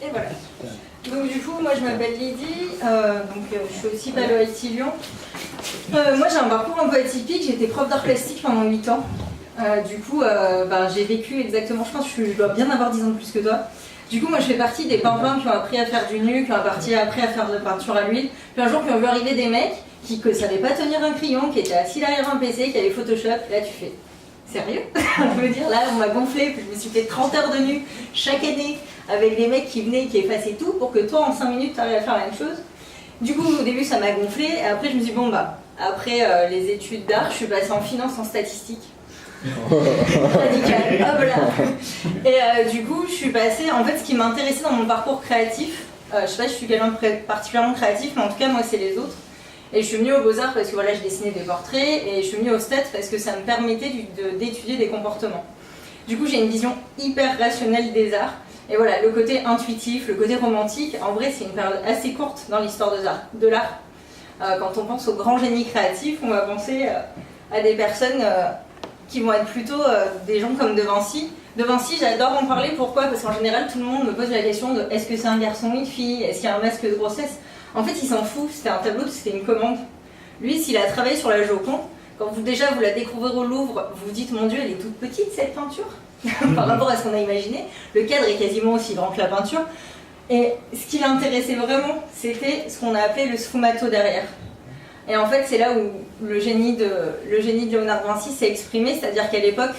Et voilà. Donc du coup, moi je m'appelle Lydie, je suis aussi Palo IT Lyon. Moi j'ai un parcours un peu atypique, j'étais prof d'art plastique pendant 8 ans. J'ai vécu exactement, je pense que je dois bien avoir 10 ans de plus que toi. Du coup, moi je fais partie des pimpins qui ont appris à faire du nu, qui ont appris à faire de la peinture à l'huile. Puis un jour, qui ont vu arriver des mecs qui ne savaient pas tenir un crayon, qui étaient assis derrière un PC, qui avaient Photoshop. Là tu fais, sérieux? Je veux dire, là on m'a gonflé, puis je me suis fait 30 heures de nu chaque année avec des mecs qui venaient, qui effaçaient tout pour que toi en 5 minutes tu arrives à faire la même chose. Du coup, au début ça m'a gonflé, et après je me suis dit, bon bah, après les études d'art, je suis passée en finance, en statistique. Radical, hop là. Et du coup, je suis passée. En fait, ce qui m'intéressait dans mon parcours créatif, je sais pas si je suis quelqu'un de particulièrement créatif, mais en tout cas, moi, c'est les autres. Et je suis venue aux Beaux-Arts parce que voilà, je dessinais des portraits, et je suis venue au STAT parce que ça me permettait d'étudier des comportements. Du coup, j'ai une vision hyper rationnelle des arts. Et voilà, le côté intuitif, le côté romantique, en vrai, c'est une période assez courte dans l'histoire de l'art. Quand on pense aux grands génies créatifs, on va penser à des personnes qui vont être plutôt des gens comme De Vinci. De Vinci, j'adore en parler, pourquoi? Parce qu'en général, tout le monde me pose la question de est-ce que c'est un garçon ou une fille? Est-ce qu'il y a un masque de grossesse? En fait, il s'en fout, c'était un tableau, c'était une commande. Lui, s'il a travaillé sur la Joconde, quand vous la découvrez au Louvre, vous vous dites, mon Dieu, elle est toute petite cette peinture par rapport à ce qu'on a imaginé. Le cadre est quasiment aussi grand que la peinture. Et ce qui l'intéressait vraiment, c'était ce qu'on a appelé le sfumato derrière. Et en fait, c'est là où le génie de Léonard de Vinci s'est exprimé, c'est-à-dire qu'à l'époque,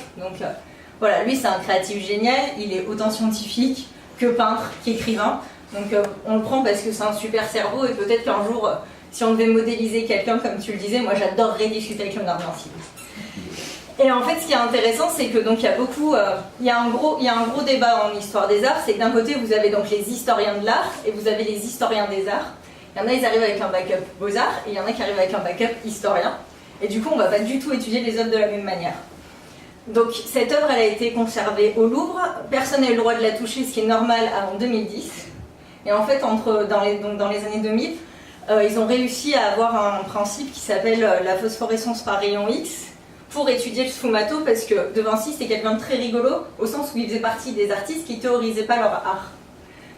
voilà, lui c'est un créatif génial, il est autant scientifique que peintre, qu'écrivain. Donc on le prend parce que c'est un super cerveau, et peut-être qu'un jour, si on devait modéliser quelqu'un, comme tu le disais, moi j'adorerais discuter avec Léonard de Vinci. Et en fait, ce qui est intéressant, c'est que donc il y a un gros débat en histoire des arts, c'est que d'un côté vous avez donc les historiens de l'art et vous avez les historiens des arts. Il y en a, ils arrivent avec un backup beaux-arts, et il y en a qui arrivent avec un backup historien. Et du coup, on ne va pas du tout étudier les œuvres de la même manière. Donc, cette œuvre, elle a été conservée au Louvre. Personne n'a eu le droit de la toucher, ce qui est normal, avant 2010. Et en fait, dans les années 2000, ils ont réussi à avoir un principe qui s'appelle la phosphorescence par rayon X pour étudier le sfumato, parce que De Vinci, c'était quelqu'un de très rigolo, au sens où il faisait partie des artistes qui ne théorisaient pas leur art.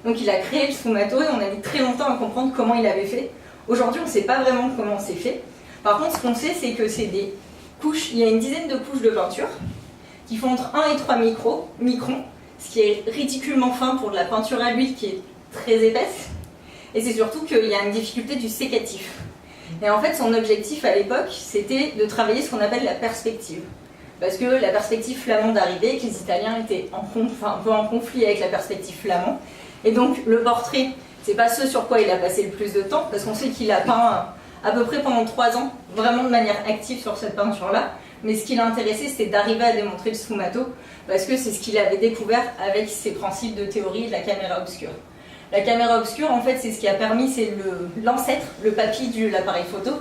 Donc il a créé le sfumato et on a mis très longtemps à comprendre comment il avait fait. Aujourd'hui, on ne sait pas vraiment comment c'est fait. Par contre, ce qu'on sait, c'est que c'est des couches, il y a une dizaine de couches de peinture qui font entre 1 et 3 microns, ce qui est ridiculement fin pour de la peinture à l'huile qui est très épaisse. Et c'est surtout qu'il y a une difficulté du sécatif. Et en fait, son objectif à l'époque, c'était de travailler ce qu'on appelle la perspective. Parce que la perspective flamande arrivait, que les Italiens étaient un peu en conflit avec la perspective flamande. Et donc le portrait, c'est pas ce sur quoi il a passé le plus de temps, parce qu'on sait qu'il a peint à peu près pendant 3 ans, vraiment de manière active sur cette peinture-là. Mais ce qui l'intéressait, c'était d'arriver à démontrer le sfumato, parce que c'est ce qu'il avait découvert avec ses principes de théorie de la caméra obscure. La caméra obscure, en fait, c'est ce qui a permis, c'est l'ancêtre, le papy de l'appareil photo,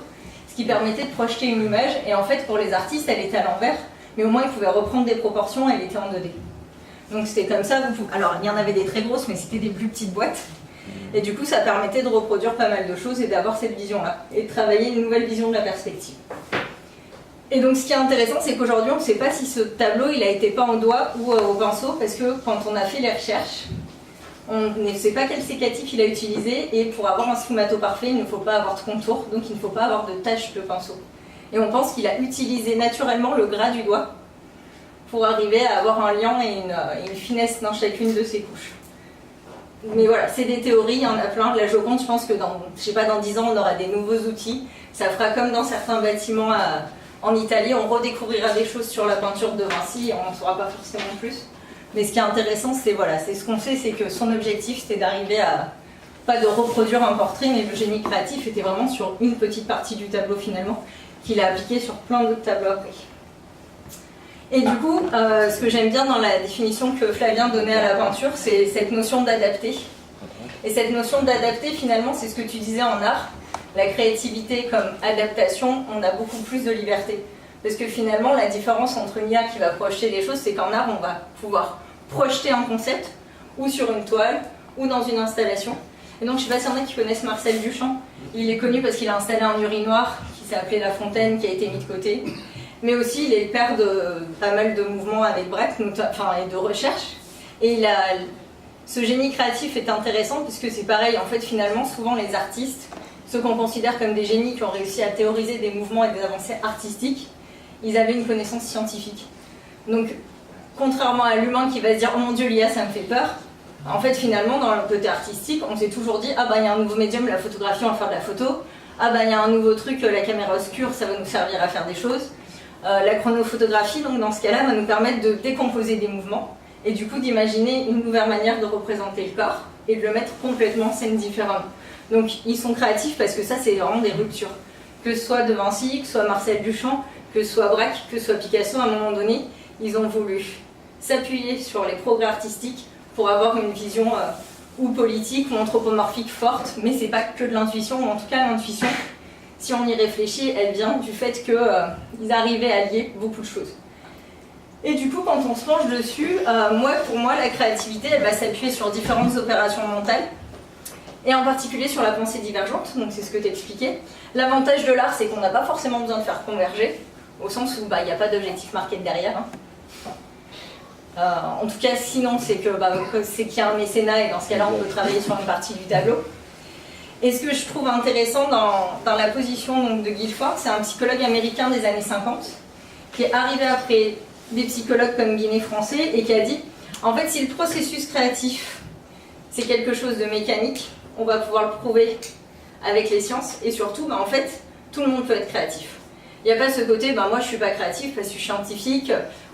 ce qui permettait de projeter une image. Et en fait, pour les artistes, elle était à l'envers, mais au moins ils pouvaient reprendre des proportions, elle était en 2D. Donc c'était comme ça, alors il y en avait des très grosses, mais c'était des plus petites boîtes. Et du coup, ça permettait de reproduire pas mal de choses et d'avoir cette vision-là, et de travailler une nouvelle vision de la perspective. Et donc ce qui est intéressant, c'est qu'aujourd'hui, on ne sait pas si ce tableau il a été peint au doigt ou au pinceau, parce que quand on a fait les recherches, on ne sait pas quel sécatif il a utilisé, et pour avoir un sfumato parfait, il ne faut pas avoir de contour, donc il ne faut pas avoir de taches de pinceau. Et on pense qu'il a utilisé naturellement le gras du doigt pour arriver à avoir un liant et une finesse dans chacune de ces couches. Mais voilà, c'est des théories, il y en a plein. La Joconde, je pense que dans 10 ans, on aura des nouveaux outils. Ça fera comme dans certains bâtiments en Italie, on redécouvrira des choses sur la peinture de Vinci et on n'en saura pas forcément plus. Mais ce qui est intéressant, c'est ce qu'on sait, c'est que son objectif, c'était d'arriver à, pas de reproduire un portrait, mais le génie créatif était vraiment sur une petite partie du tableau finalement, qu'il a appliqué sur plein d'autres tableaux après. Et du coup, ce que j'aime bien dans la définition que Flavien donnait à la peinture, c'est cette notion d'adapter. Et cette notion d'adapter, finalement, c'est ce que tu disais en art. La créativité comme adaptation, on a beaucoup plus de liberté. Parce que finalement, la différence entre une IA qui va projeter des choses, c'est qu'en art, on va pouvoir projeter un concept, ou sur une toile, ou dans une installation. Et donc, je ne sais pas s'il y en a qui connaissent Marcel Duchamp. Il est connu parce qu'il a installé un urinoir qui s'est appelé La Fontaine, qui a été mis de côté. Mais aussi, il est le père de pas mal de mouvements avec Brecht, et de recherche. Et ce génie créatif est intéressant puisque c'est pareil, en fait, finalement, souvent les artistes, ceux qu'on considère comme des génies qui ont réussi à théoriser des mouvements et des avancées artistiques, ils avaient une connaissance scientifique. Donc, contrairement à l'humain qui va se dire « Oh mon Dieu, l'IA, ça me fait peur », en fait, finalement, dans le côté artistique, on s'est toujours dit « Ah bah, il y a un nouveau médium, la photographie, on va faire de la photo. Ah bah, il y a un nouveau truc, la caméra obscure, ça va nous servir à faire des choses. La chronophotographie, donc dans ce cas-là, va nous permettre de décomposer des mouvements et du coup d'imaginer une nouvelle manière de représenter le corps et de le mettre complètement en scène différemment. » Donc, ils sont créatifs parce que ça, c'est vraiment des ruptures. Que ce soit De Vinci, que ce soit Marcel Duchamp, que ce soit Braque, que ce soit Picasso, à un moment donné, ils ont voulu s'appuyer sur les progrès artistiques pour avoir une vision ou politique ou anthropomorphique forte, mais c'est pas que de l'intuition, ou en tout cas l'intuition, si on y réfléchit, elle vient du fait qu'ils arrivaient à lier beaucoup de choses. Et du coup, quand on se penche dessus, pour moi, la créativité, elle va s'appuyer sur différentes opérations mentales, et en particulier sur la pensée divergente, donc c'est ce que tu expliquais. L'avantage de l'art, c'est qu'on n'a pas forcément besoin de faire converger, au sens où il n'y a pas d'objectif marqué derrière. En tout cas, sinon, c'est qu'il y a un mécénat, et dans ce cas-là, on peut travailler sur une partie du tableau. Et ce que je trouve intéressant dans la position donc, de Guilford, c'est un psychologue américain des années 50, qui est arrivé après des psychologues comme Guinet français, et qui a dit, en fait, si le processus créatif, c'est quelque chose de mécanique, on va pouvoir le prouver avec les sciences, et surtout, en fait, tout le monde peut être créatif. Il n'y a pas ce côté, moi je ne suis pas créatif parce que je suis scientifique,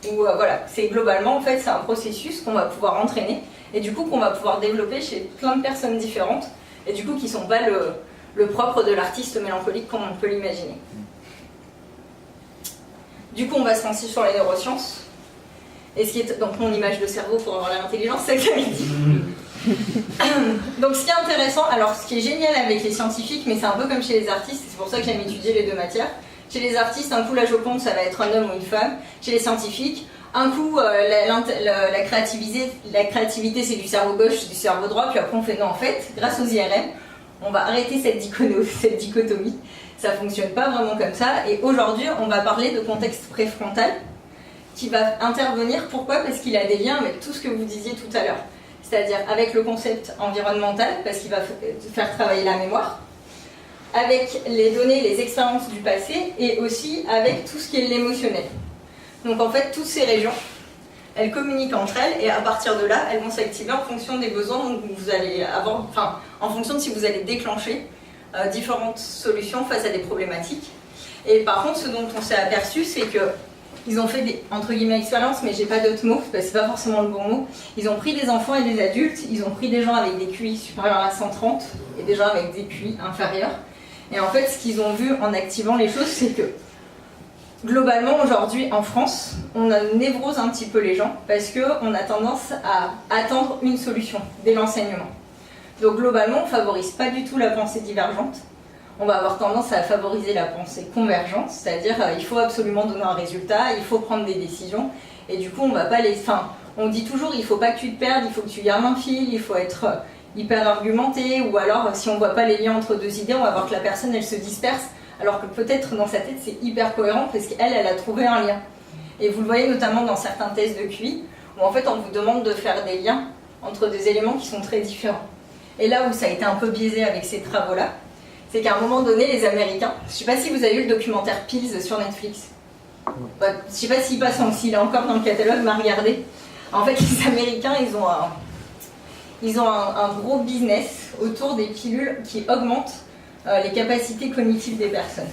ou voilà, c'est globalement, en fait, c'est un processus qu'on va pouvoir entraîner, et du coup qu'on va pouvoir développer chez plein de personnes différentes, et du coup qui ne sont pas le propre de l'artiste mélancolique comme on peut l'imaginer. Du coup, on va se lancer sur les neurosciences, et ce qui est donc mon image de cerveau pour avoir l'intelligence, c'est ça que j'avais dit. Donc ce qui est intéressant, alors ce qui est génial avec les scientifiques, mais c'est un peu comme chez les artistes, c'est pour ça que j'aime étudier les deux matières. Chez les artistes, un coup la Joconde, ça va être un homme ou une femme. Chez les scientifiques, un coup la créativité c'est du cerveau gauche, du cerveau droit, puis après on fait non, en fait, grâce aux IRM, on va arrêter cette dichotomie. Ça ne fonctionne pas vraiment comme ça, et aujourd'hui on va parler de contexte préfrontal qui va intervenir. Pourquoi? Parce qu'il a des liens avec tout ce que vous disiez tout à l'heure. C'est-à-dire avec le concept environnemental, parce qu'il va faire travailler la mémoire, avec les données, les expériences du passé, et aussi avec tout ce qui est l'émotionnel. Donc en fait, toutes ces régions, elles communiquent entre elles, et à partir de là, elles vont s'activer en fonction des besoins dont vous allez avoir, enfin, en fonction de si vous allez déclencher différentes solutions face à des problématiques. Et par contre, ce dont on s'est aperçu, c'est que ils ont fait des, entre guillemets, expériences, mais j'ai pas d'autres mots, parce que c'est pas forcément le bon mot. Ils ont pris des enfants et des adultes, ils ont pris des gens avec des QI supérieurs à 130 et des gens avec des QI inférieurs. Et en fait, ce qu'ils ont vu en activant les choses, c'est que globalement, aujourd'hui, en France, on névrose un petit peu les gens, parce qu'on a tendance à attendre une solution dès l'enseignement. Donc globalement, on favorise pas du tout la pensée divergente. On va avoir tendance à favoriser la pensée convergente, c'est-à-dire il faut absolument donner un résultat, il faut prendre des décisions, et du coup on va pas les... Enfin, on dit toujours il faut pas que tu te perdes, il faut que tu gardes un fil, il faut être hyper argumenté, ou alors si on voit pas les liens entre deux idées, on va voir que la personne elle se disperse, alors que peut-être dans sa tête c'est hyper cohérent parce qu'elle a trouvé un lien. Et vous le voyez notamment dans certains tests de QI, où en fait on vous demande de faire des liens entre des éléments qui sont très différents. Et là où ça a été un peu biaisé avec ces travaux-là, c'est qu'à un moment donné, les Américains, je ne sais pas si vous avez vu le documentaire Pills sur Netflix, je ne sais pas s'il passe, s'il est encore dans le catalogue, mais regardez. En fait, les Américains, ils ont un gros business autour des pilules qui augmentent les capacités cognitives des personnes.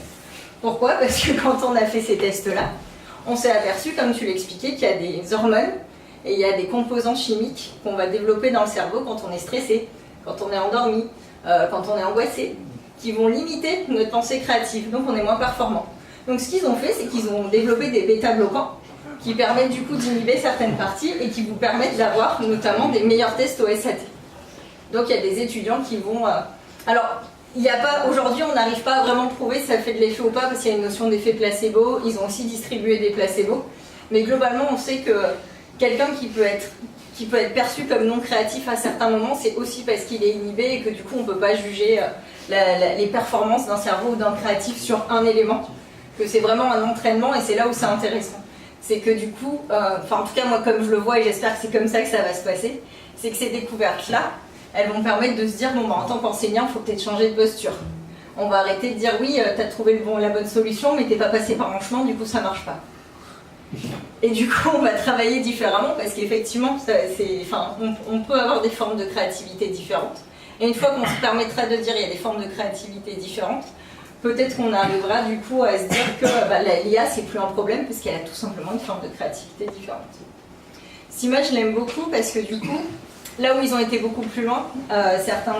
Pourquoi? Parce que quand on a fait ces tests-là, on s'est aperçu, comme tu l'expliquais, qu'il y a des hormones et il y a des composants chimiques qu'on va développer dans le cerveau quand on est stressé, quand on est endormi, quand on est angoissé, qui vont limiter notre pensée créative, donc on est moins performant. Donc ce qu'ils ont fait, c'est qu'ils ont développé des bêta-bloquants qui permettent du coup d'inhiber certaines parties et qui vous permettent d'avoir notamment des meilleurs tests au SAT. Donc il y a des étudiants qui vont... Alors, aujourd'hui on n'arrive pas à vraiment prouver si ça fait de l'effet ou pas, parce qu'il y a une notion d'effet placebo, ils ont aussi distribué des placebos, mais globalement on sait que quelqu'un qui peut être perçu comme non créatif à certains moments, c'est aussi parce qu'il est inhibé et que du coup on ne peut pas juger les performances d'un cerveau ou d'un créatif sur un élément, que c'est vraiment un entraînement, et c'est là où c'est intéressant. c'est que du coup, enfin en tout cas moi comme je le vois et j'espère que c'est comme ça que ça va se passer, c'est que ces découvertes-là, elles vont permettre de se dire, bon bah en tant qu'enseignant, il faut peut-être changer de posture. On va arrêter de dire, oui, t'as trouvé la bonne solution, mais t'es pas passé par mon chemin, du coup ça marche pas. Et du coup, on va travailler différemment parce qu'effectivement, on peut avoir des formes de créativité différentes. Et une fois qu'on se permettra de dire il y a des formes de créativité différentes, peut-être qu'on arrivera du coup à se dire que l'IA c'est plus un problème parce qu'elle a tout simplement une forme de créativité différente. Cette image je l'aime beaucoup parce que du coup, là où ils ont été beaucoup plus loin, certains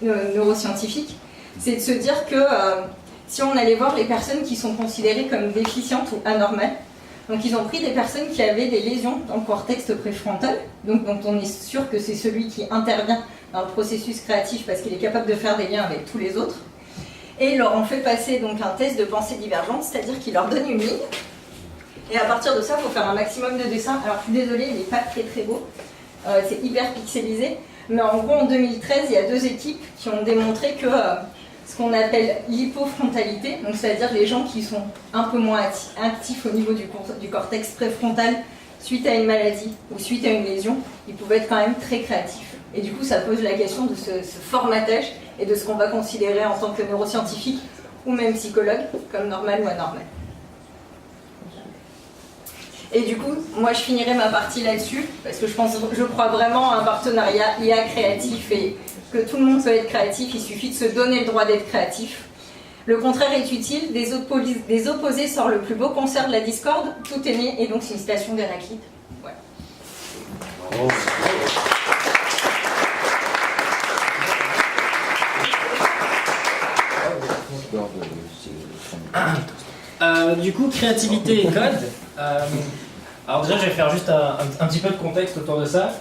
neuroscientifiques, c'est de se dire que si on allait voir les personnes qui sont considérées comme déficientes ou anormales, donc ils ont pris des personnes qui avaient des lésions dans le cortex préfrontal, donc dont on est sûr que c'est celui qui intervient dans le processus créatif parce qu'il est capable de faire des liens avec tous les autres, et ils leur ont fait passer donc un test de pensée divergente, c'est-à-dire qu'ils leur donnent une ligne, et à partir de ça, il faut faire un maximum de dessins. Alors je suis désolée, il n'est pas très très beau, c'est hyper pixelisé, mais en gros en 2013, il y a 2 équipes qui ont démontré que ce qu'on appelle l'hypofrontalité, donc c'est-à-dire les gens qui sont un peu moins actifs au niveau du cortex préfrontal suite à une maladie ou suite à une lésion, ils pouvaient être quand même très créatifs. Et du coup, ça pose la question de ce formatage et de ce qu'on va considérer en tant que neuroscientifique ou même psychologue comme normal ou anormal. Et du coup, moi je finirai ma partie là-dessus, parce que je crois vraiment à un partenariat IA créatif et que tout le monde peut être créatif, il suffit de se donner le droit d'être créatif. Le contraire est utile, des opposés sort le plus beau concert de la discorde, tout est né, et donc c'est une citation d'Héraclite. Voilà. Du coup, créativité et code. Alors déjà, je vais faire juste un petit peu de contexte autour de ça.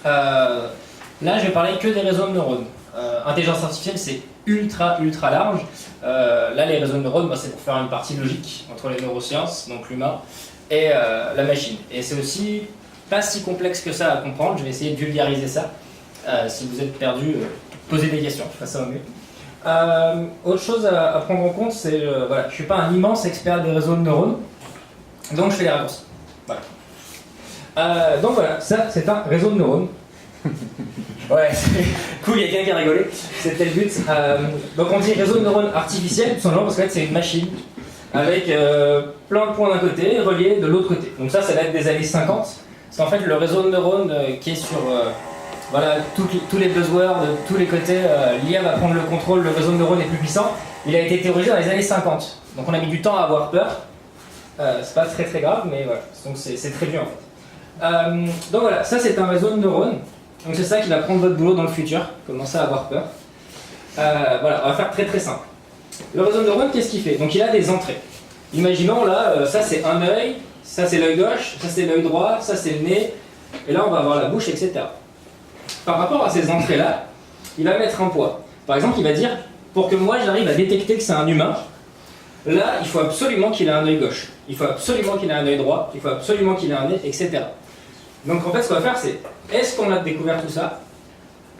Là, je vais parler que des réseaux de neurones. Intelligence artificielle, c'est ultra large. Là, les réseaux de neurones, c'est pour faire une partie logique entre les neurosciences, donc l'humain, et la machine. Et c'est aussi pas si complexe que ça à comprendre. Je vais essayer de vulgariser ça. Si vous êtes perdu, posez des questions, je ferai ça au mieux. Autre chose à prendre en compte, c'est voilà, je ne suis pas un immense expert des réseaux de neurones, donc je fais les raccourcis. Voilà. Donc voilà, ça c'est un réseau de neurones. Ouais, cool, il y a quelqu'un qui a rigolé, c'était le but. Donc on dit réseau de neurones artificiel, tout simplement parce que c'est une machine avec plein de points d'un côté, reliés de l'autre côté. Donc ça date des années 50, parce qu'en fait le réseau de neurones qui est sur voilà, tous les buzzwords de tous les côtés, l'IA va prendre le contrôle, le réseau de neurones est plus puissant, il a été théorisé dans les années 50. Donc on a mis du temps à avoir peur, c'est pas très grave, mais voilà, donc c'est très vieux en fait. Donc voilà, ça c'est un réseau de neurones. Donc c'est ça qui va prendre votre boulot dans le futur, commencer à avoir peur. Voilà, on va faire très simple. Le réseau de neurones, qu'est-ce qu'il fait? Donc il a des entrées. Imaginons là, ça c'est un œil, ça c'est l'œil gauche, ça c'est l'œil droit, ça c'est le nez, et là on va avoir la bouche, etc. Par rapport à ces entrées-là, il va mettre un poids. Par exemple, il va dire, pour que moi j'arrive à détecter que c'est un humain, là il faut absolument qu'il ait un œil gauche, il faut absolument qu'il ait un œil droit, il faut absolument qu'il ait un nez, etc. Donc en fait ce qu'on va faire c'est, est-ce qu'on a découvert tout ça?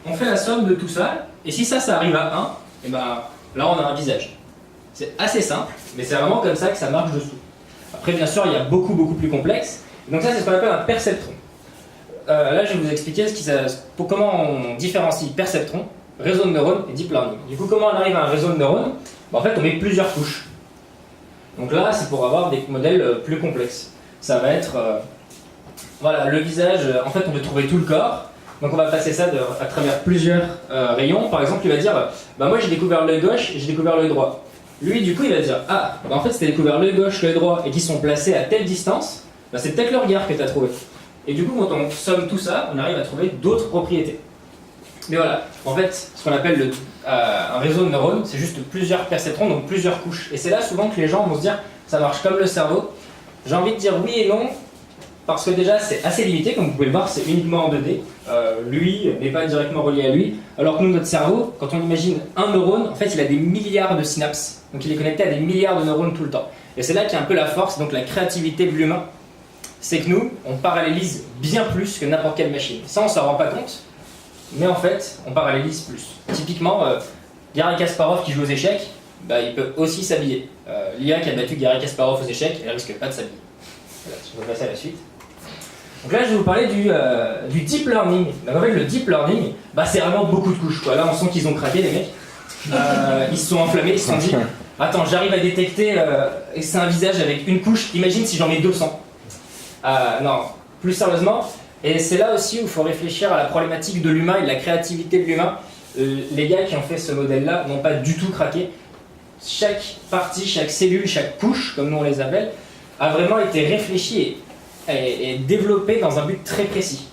On fait la somme de tout ça, et si ça arrive à 1, et ben là on a un visage. C'est assez simple, mais c'est vraiment comme ça que ça marche dessous. Après bien sûr il y a beaucoup plus complexe, donc ça c'est ce qu'on appelle un perceptron. Là je vais vous expliquer comment on différencie perceptron, réseau de neurones et deep learning. Du coup comment on arrive à un réseau de neurones? En fait on met plusieurs couches. Donc là c'est pour avoir des modèles plus complexes. Ça va être... voilà, le visage, en fait on veut trouver tout le corps, donc on va passer ça à travers plusieurs rayons. Par exemple il va dire, moi j'ai découvert l'œil gauche et j'ai découvert l'œil droit. Lui du coup il va dire, en fait si tu as découvert l'œil gauche, l'œil droit et qu'ils sont placés à telle distance, c'est peut-être le regard que tu as trouvé. Et du coup quand on somme tout ça, on arrive à trouver d'autres propriétés. Mais voilà, en fait ce qu'on appelle un réseau de neurones, c'est juste plusieurs perceptrons, donc plusieurs couches. Et c'est là souvent que les gens vont se dire, ça marche comme le cerveau. J'ai envie de dire oui et non, parce que déjà c'est assez limité, comme vous pouvez le voir, c'est uniquement en 2D. Lui n'est pas directement relié à lui, alors que nous, notre cerveau, quand on imagine un neurone, en fait il a des milliards de synapses, donc il est connecté à des milliards de neurones tout le temps. Et c'est là qu'il y a un peu la force, donc la créativité de l'humain, c'est que nous, on parallélise bien plus que n'importe quelle machine. Ça on s'en rend pas compte, mais en fait on parallélise plus. Typiquement, Garry Kasparov qui joue aux échecs, il peut aussi s'habiller. L'IA qui a battu Garry Kasparov aux échecs, elle risque pas de s'habiller. Voilà, je vais passer à la suite. Donc là, je vais vous parler du deep learning. Donc en fait, le deep learning, bah, c'est vraiment beaucoup de couches, quoi. Là, on sent qu'ils ont craqué, les mecs. Ils se sont enflammés, ils se sont dit attends, j'arrive à détecter et c'est un visage avec une couche, imagine si j'en mets 200. Non, plus sérieusement, et c'est là aussi où il faut réfléchir à la problématique de l'humain et de la créativité de l'humain. Les gars qui ont fait ce modèle-là n'ont pas du tout craqué. Chaque partie, chaque cellule, chaque couche, comme nous on les appelle, a vraiment été réfléchie et développée dans un but très précis.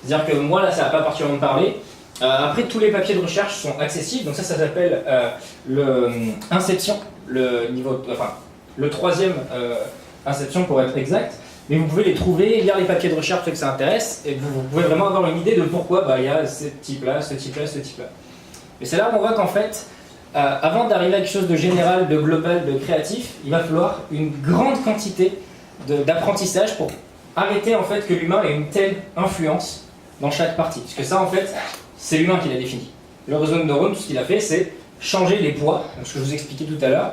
C'est-à-dire que moi, là, ça va pas particulièrement me parler. Après, tous les papiers de recherche sont accessibles, donc ça s'appelle le Inception, le troisième Inception pour être exact. Mais vous pouvez les trouver, lire les papiers de recherche, ceux que ça intéresse, et vous pouvez vraiment avoir une idée de pourquoi il y a ce type-là, ce type-là, ce type-là. Et c'est là où on voit qu'en fait, avant d'arriver à quelque chose de général, de global, de créatif, il va falloir une grande quantité d'apprentissage pour arrêter en fait que l'humain ait une telle influence dans chaque partie. Parce que ça, en fait, c'est l'humain qui l'a défini. Le réseau de neurones, tout ce qu'il a fait, c'est changer les poids, donc ce que je vous expliquais tout à l'heure,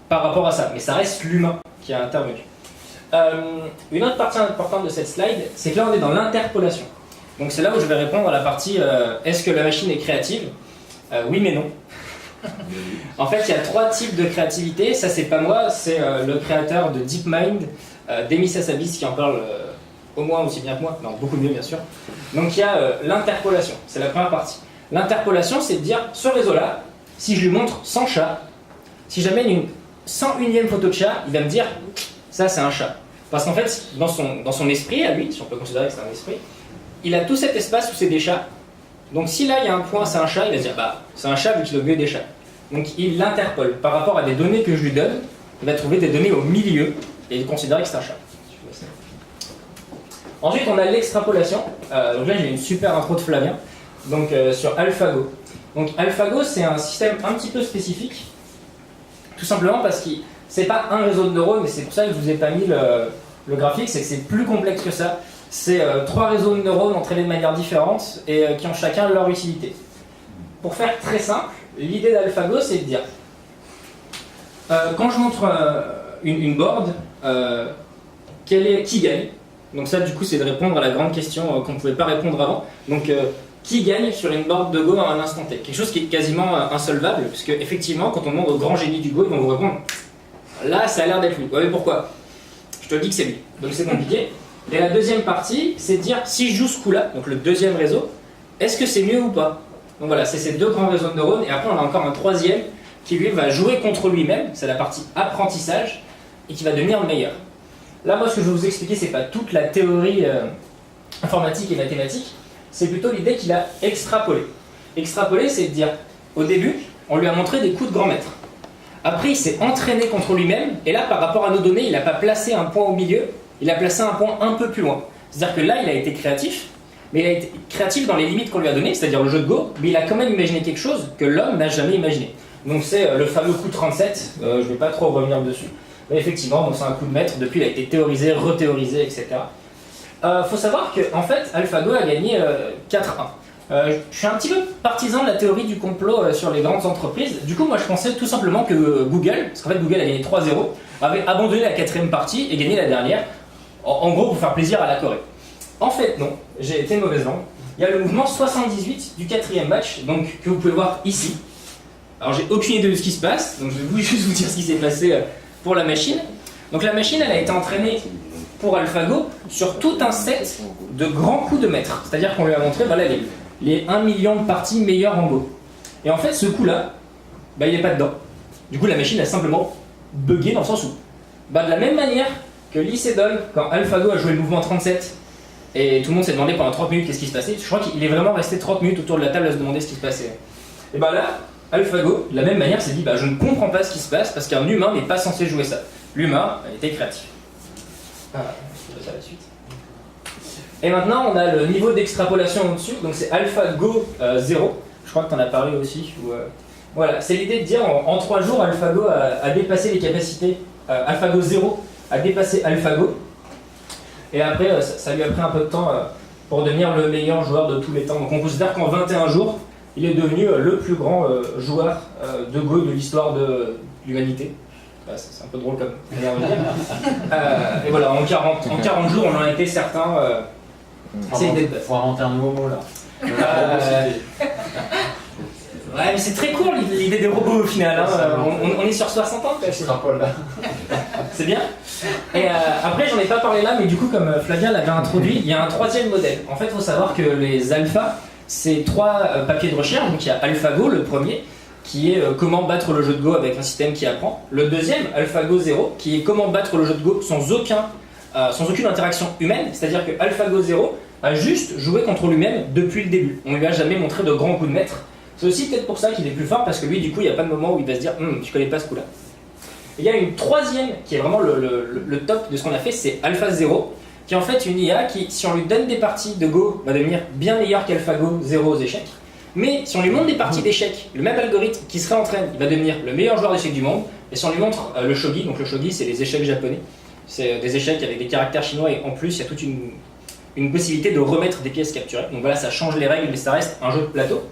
par rapport à ça. Mais ça reste l'humain qui a intervenu. Une autre partie importante de cette slide, c'est que là, on est dans l'interpolation. Donc c'est là où je vais répondre à la partie est-ce que la machine est créative? Oui mais non. En fait, il y a 3 types de créativité. Ça, c'est pas moi, c'est le créateur de DeepMind, Demis Hassabis, qui en parle au moins aussi bien que moi, non, beaucoup mieux bien sûr. Donc il y a l'interpolation, c'est la première partie. L'interpolation, c'est de dire, ce réseau-là, si je lui montre 100 chats, si j'amène une 101e photo de chat, il va me dire, ça c'est un chat. Parce qu'en fait, dans son esprit, à lui, si on peut considérer que c'est un esprit, il a tout cet espace où c'est des chats. Donc si là il y a un point, c'est un chat, il va se dire, bah c'est un chat vu qu'il est au milieu des chats. Donc il l'interpole par rapport à des données que je lui donne, il va trouver des données au milieu et il considérer que c'est un chat. Ensuite, on a l'extrapolation. Donc là, j'ai une super intro de Flavien. Donc sur AlphaGo. Donc AlphaGo, c'est un système un petit peu spécifique, tout simplement parce que c'est pas un réseau de neurones, mais c'est pour ça que je vous ai pas mis le graphique, c'est que c'est plus complexe que ça. C'est 3 réseaux de neurones entraînés de manière différente et qui ont chacun leur utilité. Pour faire très simple, l'idée d'AlphaGo, c'est de dire quand je montre une board, qui gagne? Donc ça, du coup, c'est de répondre à la grande question qu'on ne pouvait pas répondre avant. Donc, qui gagne sur une board de Go à un instant T? Quelque chose qui est quasiment insolvable, puisque effectivement, quand on demande aux grands génies du Go, ils vont vous répondre là, ça a l'air d'être lui. Ouais, mais pourquoi? Je te dis que c'est lui. Donc c'est compliqué. Et la deuxième partie, c'est de dire si je joue ce coup-là, donc le deuxième réseau, est-ce que c'est mieux ou pas? Donc voilà, c'est ces 2 grands réseaux de neurones. Et après, on a encore un troisième qui lui va jouer contre lui-même. C'est la partie apprentissage et qui va devenir meilleur. Là, moi, ce que je vais vous expliquer, c'est pas toute la théorie informatique et mathématique, c'est plutôt l'idée qu'il a extrapolé. Extrapoler, c'est de dire, au début, on lui a montré des coups de grand maître. Après, il s'est entraîné contre lui-même, et là, par rapport à nos données, il n'a pas placé un point au milieu, il a placé un point un peu plus loin. C'est-à-dire que là, il a été créatif, mais il a été créatif dans les limites qu'on lui a données, c'est-à-dire le jeu de Go, mais il a quand même imaginé quelque chose que l'homme n'a jamais imaginé. Donc c'est le fameux coup 37, je ne vais pas trop revenir dessus. Mais effectivement, c'est un coup de maître, depuis il a été théorisé, rethéorisé, etc. Faut savoir qu'en fait, AlphaGo a gagné 4-1. Je suis un petit peu partisan de la théorie du complot sur les grandes entreprises. Du coup, moi je pensais tout simplement que Google, parce qu'en fait Google a gagné 3-0, avait abandonné la 4e partie et gagné la dernière, en gros pour faire plaisir à la Corée. En fait, non, j'ai été mauvaise langue. Il y a le mouvement 78 du 4e match, donc que vous pouvez voir ici. Alors j'ai aucune idée de ce qui se passe, donc je vais juste vous dire ce qui s'est passé pour la machine. Donc la machine, elle a été entraînée pour AlphaGo sur tout un set de grands coups de maître. C'est-à-dire qu'on lui a montré voilà, les 1 million de parties meilleures en Go. Et en fait, ce coup-là, il n'est pas dedans. Du coup, la machine a simplement bugué dans le sens où, de la même manière que Lee Sedol, quand AlphaGo a joué le mouvement 37, et tout le monde s'est demandé pendant 30 minutes qu'est-ce qui se passait, je crois qu'il est vraiment resté 30 minutes autour de la table à se demander ce qui se passait. Et là, AlphaGo, de la même manière, s'est dit je ne comprends pas ce qui se passe parce qu'un humain n'est pas censé jouer ça. L'humain a été créatif. Je vais passer à la suite. Et maintenant, on a le niveau d'extrapolation au-dessus, donc c'est AlphaGo 0. Je crois que tu en as parlé aussi. Voilà, c'est l'idée de dire en 3 jours, AlphaGo a dépassé les capacités. AlphaGo 0 a dépassé AlphaGo. Et après, ça lui a pris un peu de temps pour devenir le meilleur joueur de tous les temps. Donc on considère qu'en 21 jours, il est devenu le plus grand joueur de Go de l'histoire de l'humanité. C'est un peu drôle comme manière de dire. Et voilà, en 40 jours, on en a été certains. C'est une dette. Faut inventer un nouveau mot là. Ouais, mais c'est très court l'idée des robots au final. Hein. On est sur 60 ans. C'est bien. Et après, j'en ai pas parlé là, mais du coup, comme Flavien l'avait introduit, il y a un troisième modèle. En fait, il faut savoir que les alphas, c'est 3 papiers de recherche. Donc il y a AlphaGo, le premier, qui est comment battre le jeu de Go avec un système qui apprend. Le deuxième, AlphaGo 0, qui est comment battre le jeu de Go sans aucune interaction humaine. C'est-à-dire que AlphaGo 0 a juste joué contre lui-même depuis le début. On lui a jamais montré de grands coups de maître. C'est aussi peut-être pour ça qu'il est plus fort, parce que lui, du coup, il n'y a pas de moment où il va se dire tu connais pas ce coup-là. Il y a une troisième qui est vraiment le top de ce qu'on a fait, c'est Alpha 0, qui est en fait une IA qui, si on lui donne des parties de Go, va devenir bien meilleure qu'AlphaGo 0 aux échecs. Mais si on lui montre des parties d'échecs, le même algorithme qui se réentraîne, il va devenir le meilleur joueur d'échecs du monde. Et si on lui montre le shogi, donc le shogi c'est les échecs japonais, c'est des échecs avec des caractères chinois et en plus il y a toute une possibilité de remettre des pièces capturées. Donc voilà, ça change les règles mais ça reste un jeu de plateau.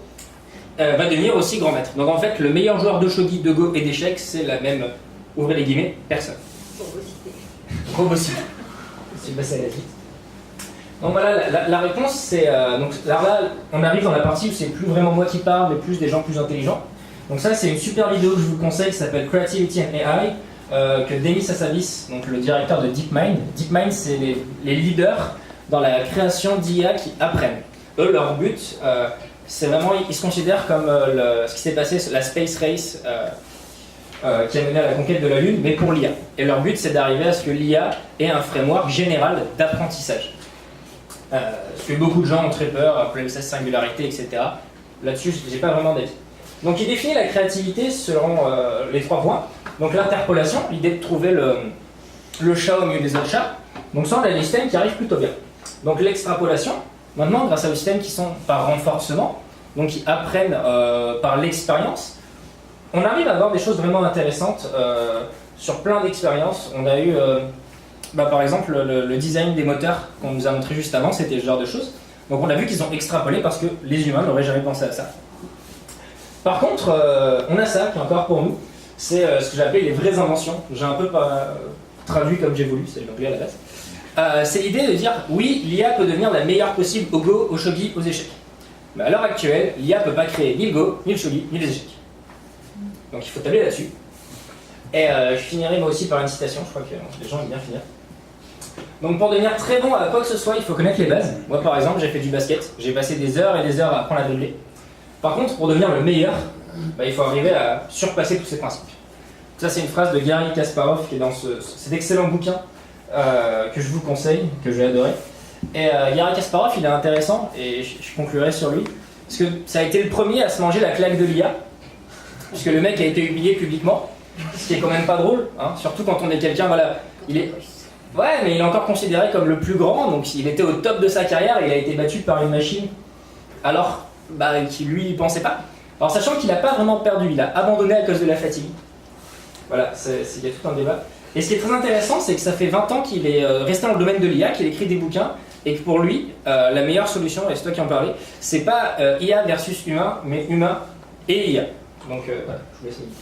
Va devenir aussi grand maître. Donc en fait, le meilleur joueur de shogi, de go et d'échecs, c'est la même, ouvrez les guillemets, personne. Robocité. C'est passé à la suite. Donc voilà, la réponse c'est... donc là, on arrive dans la partie où c'est plus vraiment moi qui parle, mais plus des gens plus intelligents. Donc ça, c'est une super vidéo que je vous conseille qui s'appelle Creativity and AI, que Demis Hassabis, donc le directeur de DeepMind. DeepMind, c'est les leaders dans la création d'IA qui apprennent. Eux, leur but... c'est vraiment, ils se considèrent comme ce qui s'est passé, la Space Race qui a mené à la conquête de la Lune, mais pour l'IA. Et leur but, c'est d'arriver à ce que l'IA ait un framework général d'apprentissage. Parce que beaucoup de gens ont très peur, appelez ça singularité, etc. Là-dessus, j'ai pas vraiment d'avis. Donc il définit la créativité selon les 3 points. Donc l'interpolation, l'idée de trouver le chat au milieu des autres chats. Donc ça, on a des systèmes qui arrivent plutôt bien. Donc l'extrapolation, maintenant, grâce à des systèmes qui sont par renforcement, donc qui apprennent par l'expérience, on arrive à avoir des choses vraiment intéressantes sur plein d'expériences. On a eu, par exemple, le design des moteurs qu'on nous a montré juste avant, c'était ce genre de choses. Donc on a vu qu'ils ont extrapolé parce que les humains n'auraient jamais pensé à ça. Par contre, on a ça qui est encore pour nous, c'est ce que j'ai appelé les vraies inventions. J'ai un peu traduit comme j'ai voulu, c'est l'anglais à la base. C'est l'idée de dire, oui, l'IA peut devenir la meilleure possible au Go, au shogi, aux échecs. Mais à l'heure actuelle, l'IA ne peut pas créer ni le Go, ni le shogi, ni les échecs. Donc il faut tabler là-dessus. Et je finirai moi aussi par une citation, je crois que les gens aiment bien finir. Donc pour devenir très bon à quoi que ce soit, il faut connaître les bases. Moi par exemple, j'ai fait du basket, j'ai passé des heures et des heures à apprendre à dribbler. Par contre, pour devenir le meilleur, il faut arriver à surpasser tous ces principes. Ça c'est une phrase de Garry Kasparov qui est dans cet excellent bouquin que je vous conseille, que j'ai adoré. Et Garry Kasparov, il est intéressant, et je conclurai sur lui, parce que ça a été le premier à se manger la claque de l'IA, puisque le mec a été humilié publiquement, ce qui est quand même pas drôle, hein, surtout quand on est quelqu'un, voilà, il est... Ouais, mais il est encore considéré comme le plus grand, donc il était au top de sa carrière, et il a été battu par une machine, alors qu'il lui pensait pas. Alors sachant qu'il n'a pas vraiment perdu, il a abandonné à cause de la fatigue. Voilà, il y a tout un débat. Et ce qui est très intéressant, c'est que ça fait 20 ans qu'il est resté dans le domaine de l'IA, qu'il écrit des bouquins, et que pour lui, la meilleure solution, et c'est toi qui en parlais, c'est pas IA versus humain, mais humain et IA. Donc voilà, je vous laisse méditer.